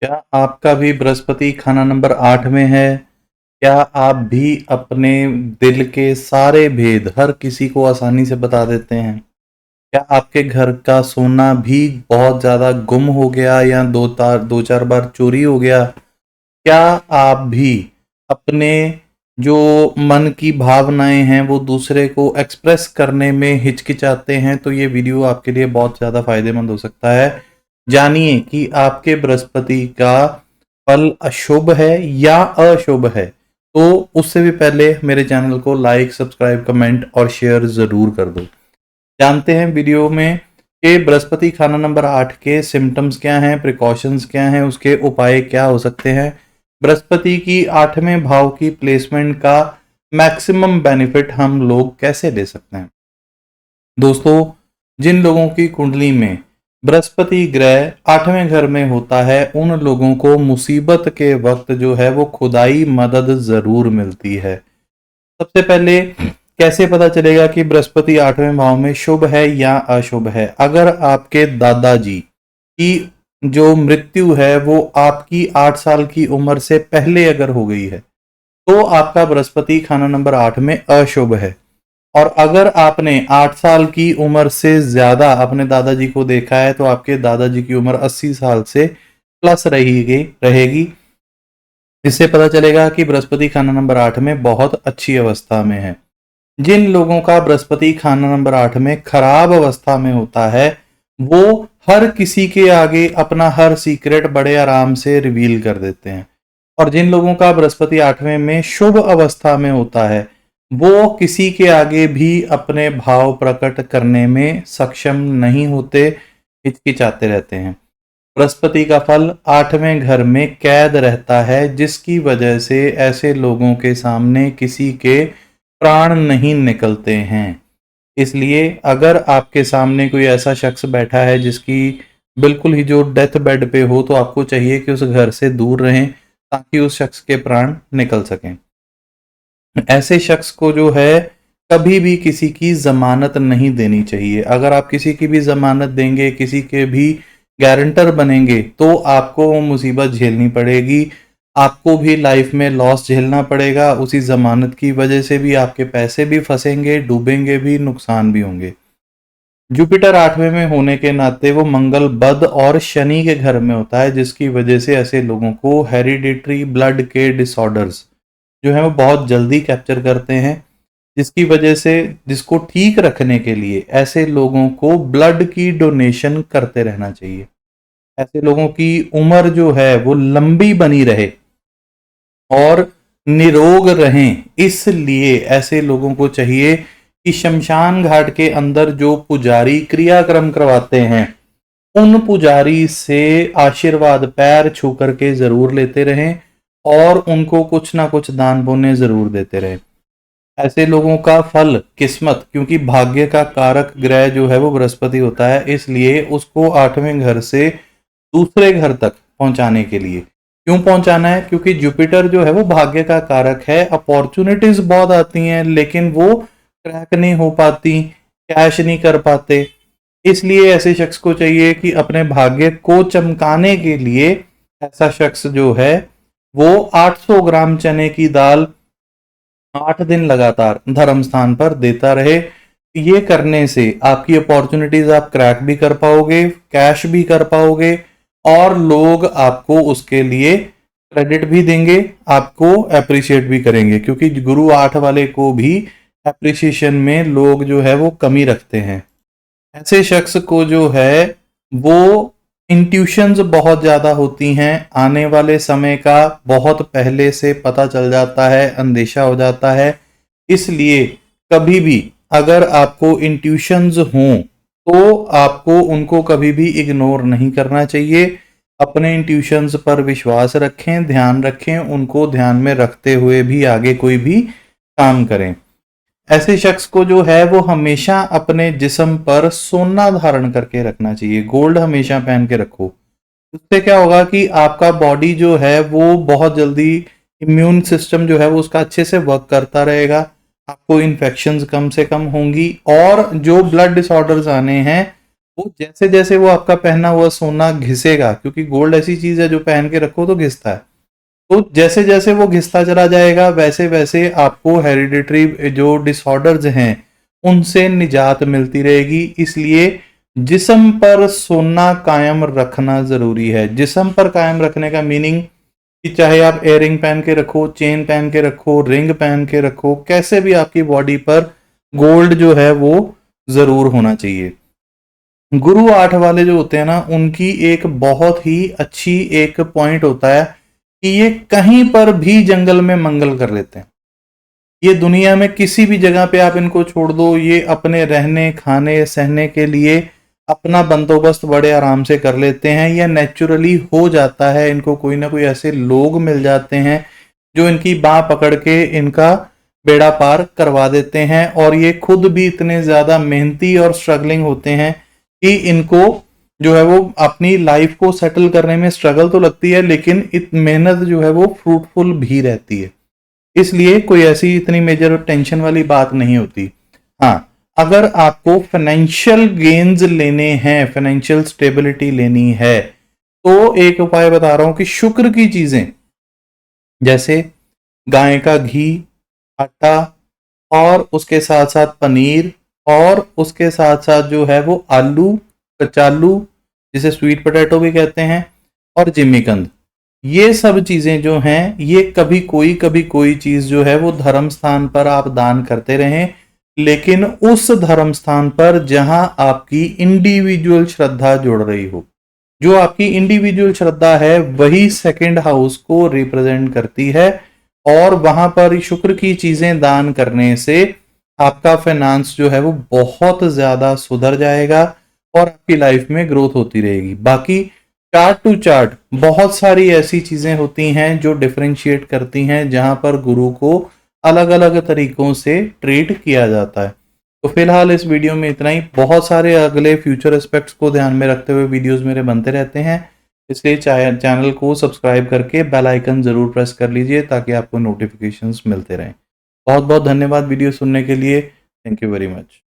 क्या आपका भी बृहस्पति खाना नंबर 8 में है? क्या आप भी अपने दिल के सारे भेद हर किसी को आसानी से बता देते हैं? क्या आपके घर का सोना भी बहुत ज़्यादा गुम हो गया या दो चार बार चोरी हो गया? क्या आप भी अपने जो मन की भावनाएं हैं वो दूसरे को एक्सप्रेस करने में हिचकिचाते हैं? तो ये वीडियो आपके लिए बहुत ज़्यादा फायदेमंद हो सकता है। जानिए कि आपके बृहस्पति का फल अशुभ है या अशुभ है। तो उससे भी पहले मेरे चैनल को लाइक, सब्सक्राइब, कमेंट और शेयर ज़रूर कर दो। जानते हैं वीडियो में कि बृहस्पति खाना नंबर 8 के सिम्टम्स क्या हैं, प्रिकॉशंस क्या हैं, उसके उपाय क्या हो सकते हैं। बृहस्पति की 8वें भाव की प्लेसमेंट का मैक्सिमम बेनिफिट हम लोग कैसे ले सकते हैं। दोस्तों, जिन लोगों की कुंडली में बृहस्पति ग्रह 8वें घर में होता है उन लोगों को मुसीबत के वक्त जो है वो खुदाई मदद जरूर मिलती है। सबसे पहले कैसे पता चलेगा कि बृहस्पति 8वें भाव में शुभ है या अशुभ है? अगर आपके दादाजी की जो मृत्यु है वो आपकी 8 साल की उम्र से पहले अगर हो गई है तो आपका बृहस्पति खाना नंबर 8 में अशुभ है। और अगर आपने 8 साल की उम्र से ज्यादा अपने दादाजी को देखा है तो आपके दादाजी की उम्र 80 साल से प्लस रहेगी। इससे पता चलेगा कि बृहस्पति खाना नंबर 8 में बहुत अच्छी अवस्था में है। जिन लोगों का बृहस्पति खाना नंबर 8 में खराब अवस्था में होता है वो हर किसी के आगे अपना हर सीक्रेट बड़े आराम से रिवील कर देते हैं। और जिन लोगों का बृहस्पति 8वें में शुभ अवस्था में होता है वो किसी के आगे भी अपने भाव प्रकट करने में सक्षम नहीं होते, हिचकिचाते रहते हैं। बृहस्पति का फल 8वें घर में कैद रहता है जिसकी वजह से ऐसे लोगों के सामने किसी के प्राण नहीं निकलते हैं। इसलिए अगर आपके सामने कोई ऐसा शख्स बैठा है जिसकी बिल्कुल ही जो डेथ बेड पे हो तो आपको चाहिए कि उस घर से दूर रहें ताकि उस शख्स के प्राण निकल सकें। ऐसे शख्स को जो है कभी भी किसी की जमानत नहीं देनी चाहिए। अगर आप किसी की भी जमानत देंगे, किसी के भी गारंटर बनेंगे तो आपको वो मुसीबत झेलनी पड़ेगी। आपको भी लाइफ में लॉस झेलना पड़ेगा। उसी जमानत की वजह से भी आपके पैसे भी फंसेंगे, डूबेंगे भी, नुकसान भी होंगे। जुपिटर 8वें में होने के नाते वो मंगल, बुध और शनि के घर में होता है जिसकी वजह से ऐसे लोगों को हेरिडिटरी ब्लड के डिसऑर्डर्स जो है वो बहुत जल्दी कैप्चर करते हैं। जिसकी वजह से जिसको ठीक रखने के लिए ऐसे लोगों को ब्लड की डोनेशन करते रहना चाहिए। ऐसे लोगों की उम्र जो है वो लंबी बनी रहे और निरोग रहें, इसलिए ऐसे लोगों को चाहिए कि शमशान घाट के अंदर जो पुजारी क्रियाक्रम करवाते हैं उन पुजारी से आशीर्वाद पैर छू करके जरूर लेते रहें और उनको कुछ ना कुछ दान पुण्य जरूर देते रहें। ऐसे लोगों का फल किस्मत, क्योंकि भाग्य का कारक ग्रह जो है वो बृहस्पति होता है, इसलिए उसको 8वें घर से दूसरे घर तक पहुंचाने के लिए क्यों पहुंचाना है? क्योंकि जुपिटर जो है वो भाग्य का कारक है। अपॉर्चुनिटीज बहुत आती हैं लेकिन वो क्रैक नहीं हो पाती, कैश नहीं कर पाते। इसलिए ऐसे शख्स को चाहिए कि अपने भाग्य को चमकाने के लिए ऐसा शख्स जो है वो 800 ग्राम चने की दाल 8 दिन लगातार धर्म स्थान पर देता रहे। ये करने से आपकी अपॉर्चुनिटीज आप क्रैक भी कर पाओगे, कैश भी कर पाओगे और लोग आपको उसके लिए क्रेडिट भी देंगे, आपको अप्रिशिएट भी करेंगे। क्योंकि गुरु 8 वाले को भी अप्रिसिएशन में लोग जो है वो कमी रखते हैं। ऐसे शख्स को जो है वो इंट्यूशंस बहुत ज़्यादा होती हैं, आने वाले समय का बहुत पहले से पता चल जाता है, अंदेशा हो जाता है। इसलिए कभी भी अगर आपको इंट्यूशंस हों तो आपको उनको कभी भी इग्नोर नहीं करना चाहिए। अपने इंट्यूशंस पर विश्वास रखें, ध्यान रखें, उनको ध्यान में रखते हुए भी आगे कोई भी काम करें। ऐसे शख्स को जो है वो हमेशा अपने जिस्म पर सोना धारण करके रखना चाहिए, गोल्ड हमेशा पहन के रखो। उससे क्या होगा कि आपका बॉडी जो है वो बहुत जल्दी इम्यून सिस्टम जो है वो उसका अच्छे से वर्क करता रहेगा, आपको इन्फेक्शंस कम से कम होंगी और जो ब्लड डिसऑर्डर्स आने हैं वो जैसे जैसे वो आपका पहना हुआ सोना घिसेगा, क्योंकि गोल्ड ऐसी चीज है जो पहन के रखो तो घिसता है, तो जैसे जैसे वो घिसता चला जाएगा वैसे वैसे आपको हेरिडिटरी जो डिसऑर्डर्स हैं उनसे निजात मिलती रहेगी। इसलिए जिस्म पर सोना कायम रखना जरूरी है। जिस्म पर कायम रखने का मीनिंग कि चाहे आप एयरिंग पहन के रखो, चेन पहन के रखो, रिंग पहन के रखो, कैसे भी आपकी बॉडी पर गोल्ड जो है वो जरूर होना चाहिए। गुरु 8 वाले जो होते हैं ना, उनकी एक बहुत ही अच्छी एक पॉइंट होता है कि ये कहीं पर भी जंगल में मंगल कर लेते हैं। ये दुनिया में किसी भी जगह पे आप इनको छोड़ दो, ये अपने रहने खाने सहने के लिए अपना बंदोबस्त बड़े आराम से कर लेते हैं। यह नेचुरली हो जाता है। इनको कोई ना कोई ऐसे लोग मिल जाते हैं जो इनकी बाह पकड़ के इनका बेड़ा पार करवा देते हैं, और ये खुद भी इतने ज्यादा मेहनती और स्ट्रगलिंग होते हैं कि इनको जो है वो अपनी लाइफ को सेटल करने में स्ट्रगल तो लगती है, लेकिन मेहनत जो है वो फ्रूटफुल भी रहती है। इसलिए कोई ऐसी इतनी मेजर टेंशन वाली बात नहीं होती। हाँ, अगर आपको फाइनेंशियल गेन्स लेने हैं, फाइनेंशियल स्टेबिलिटी लेनी है, तो एक उपाय बता रहा हूं कि शुक्र की चीजें जैसे गाय का घी, आटा, और उसके साथ साथ पनीर, और उसके साथ साथ जो है वो आलू, कचालू जिसे स्वीट पोटैटो भी कहते हैं, और जिमीकंद, ये सब चीजें जो हैं, ये कभी कोई चीज जो है वो धर्म स्थान पर आप दान करते रहें, लेकिन उस धर्म स्थान पर जहां आपकी इंडिविजुअल श्रद्धा जुड़ रही हो। जो आपकी इंडिविजुअल श्रद्धा है वही सेकंड हाउस को रिप्रेजेंट करती है, और वहां पर शुक्र की चीजें दान करने से आपका फाइनेंस जो है वो बहुत ज्यादा सुधर जाएगा और आपकी लाइफ में ग्रोथ होती रहेगी। बाकी चार्ट टू चार्ट बहुत सारी ऐसी चीजें होती हैं जो डिफरेंशिएट करती हैं, जहां पर गुरु को अलग अलग तरीकों से ट्रीट किया जाता है। तो फिलहाल इस वीडियो में इतना ही। बहुत सारे अगले फ्यूचर एस्पेक्ट्स को ध्यान में रखते हुए वीडियोस मेरे बनते रहते हैं, इसलिए चैनल को सब्सक्राइब करके बेल आइकन जरूर प्रेस कर लीजिए ताकि आपको नोटिफिकेशंस मिलते रहें। बहुत बहुत धन्यवाद वीडियो सुनने के लिए। Thank you very much.